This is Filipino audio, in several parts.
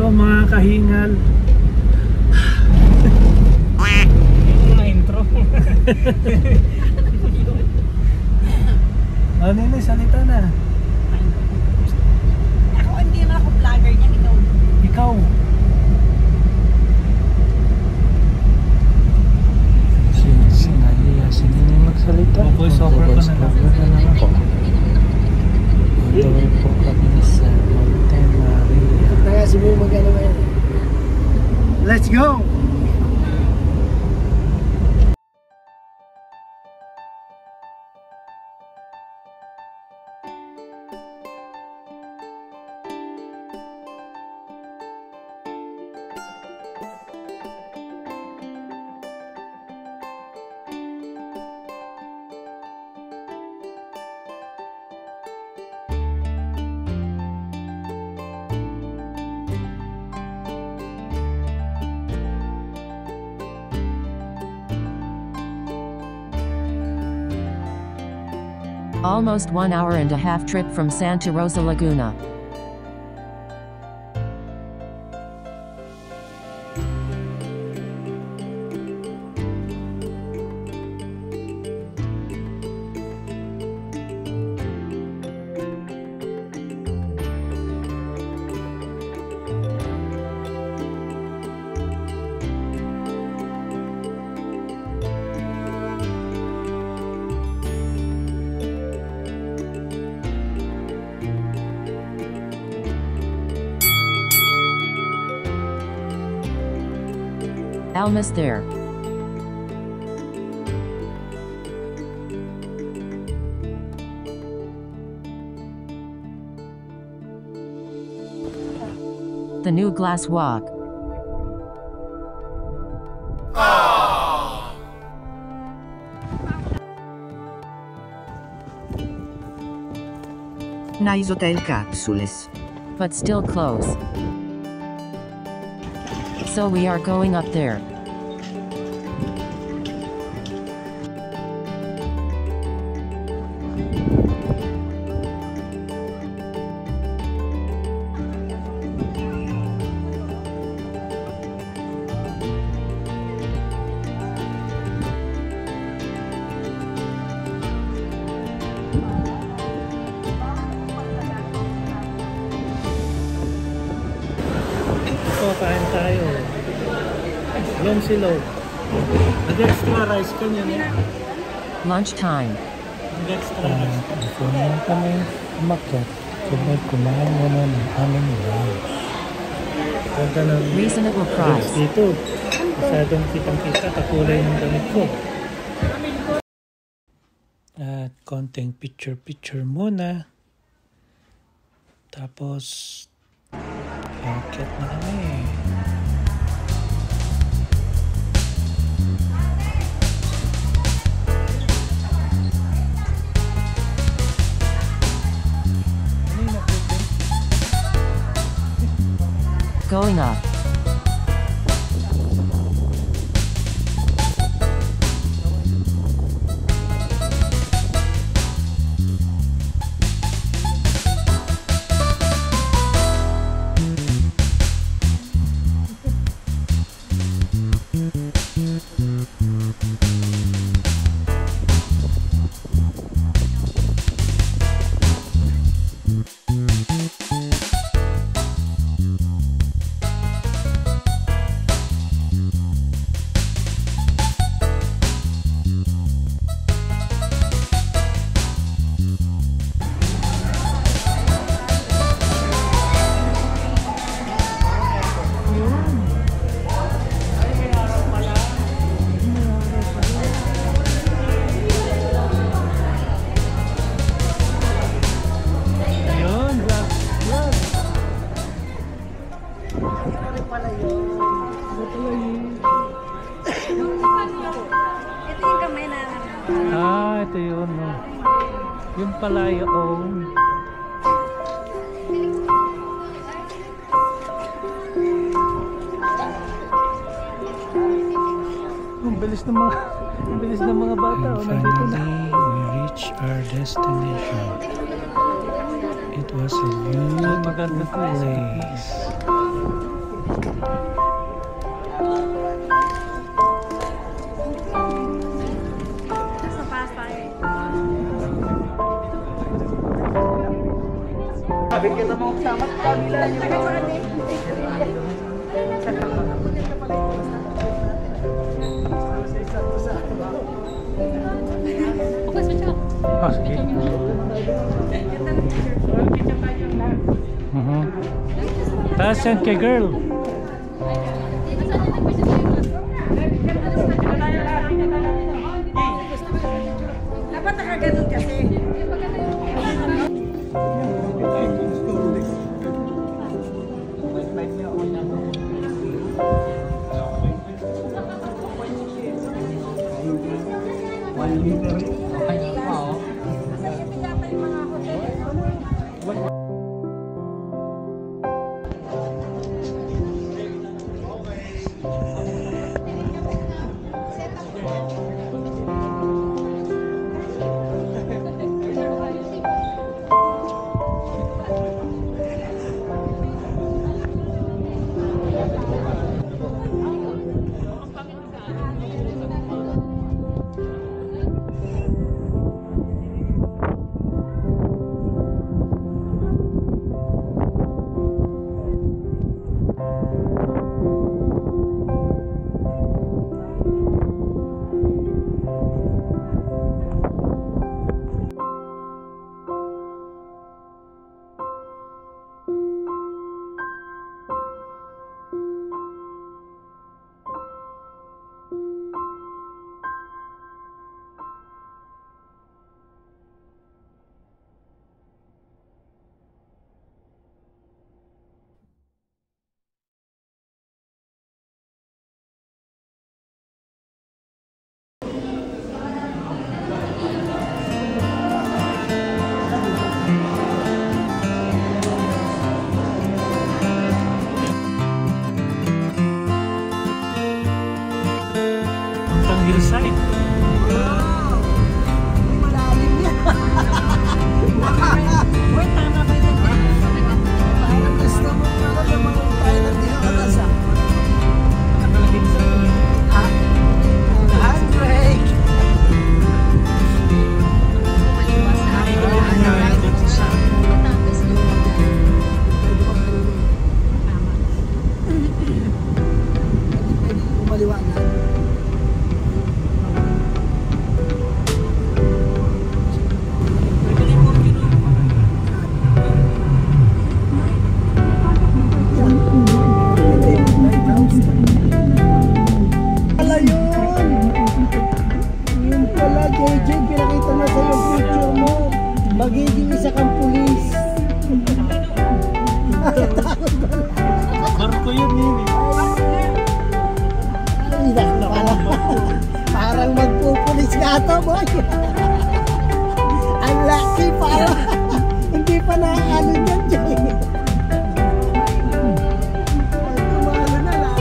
Hello mga kahingal. Yung intro. Ano yun, salita na. Ako hindi naman ako vlogger niyan, ikaw. Ikaw. Sino na yung magsalita? Voice over ko na lang. Ako. Tuloy po kami sa Monte Maria. Kaya sabihin mag-ano ba yan? Let's go! Almost 1 hour and a half trip from Santa Rosa Laguna. Almost there. The new glass walk. Nice hotel capsules. But still close. So we are going up there. So, kain tayo. Long silog. Nag-extra rice ka niya, no? Lunchtime. Nag-extra rice. Before naman kami umakyat, sabay kumain muna ng aming lunch. Ganda ng Reasonable price. dito. Masyadong kitang-kita kakulay ng damit ko. At konting picture-picture muna. Tapos, akyat na kami. Going up. Ito yung kamay na. Ito yun, no? Yung pala yung... Ang bilis ng mga bata. And finally, we reached our destination. It was a beautiful place. Sa Pasay. Sabi ka naman kasama sa kabila niyo. Oh, sige. Taas yan kay girl. Dapat nakaganon kasi. Hillside. Malalim yan. Uy, tama ba yun? Parang gusto mo nga lumangon tayo ng dinakas ah. Nakalagin sa Ha? Handbrake! Maliwanag. Pala yun! Yun pala, JJ, pinakita na sa yung picture mo. Magiging isa kang pulis. Barko yun yun eh. Parang magpupulis ka ito, boy. Ang laki, parang hindi pa naano dyan, Jay. Tumalo na lang.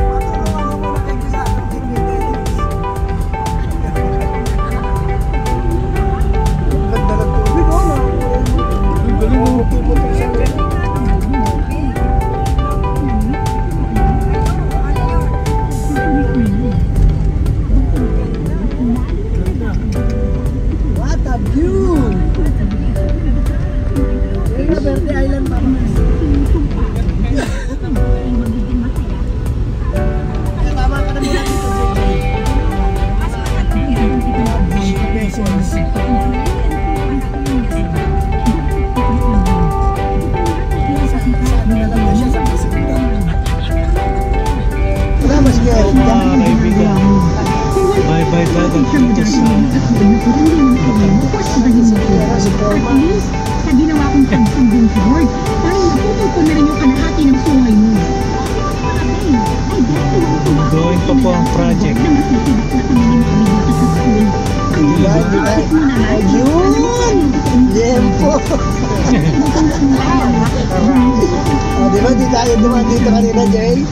Matulungan mo na kay Gusano. Ganda ng tubig, oh, no? Ang galing mo pupulis siya. What a view! Rio Verde Island pa rin. Tama ka na muna dito, JJ. Pesos. Sabi na lang na siya sa Pacific. Wala mas gaya. Mga kaibigan. Bye-bye dagat dito sa sa ginawa kong pagsumbong sa board, parang naputol ko na rin yung kalahati ng sungay mo. ongoing pa po ang project. Ayun! Lempo! O, di ba di tayo dumaan dito kanina, Jay?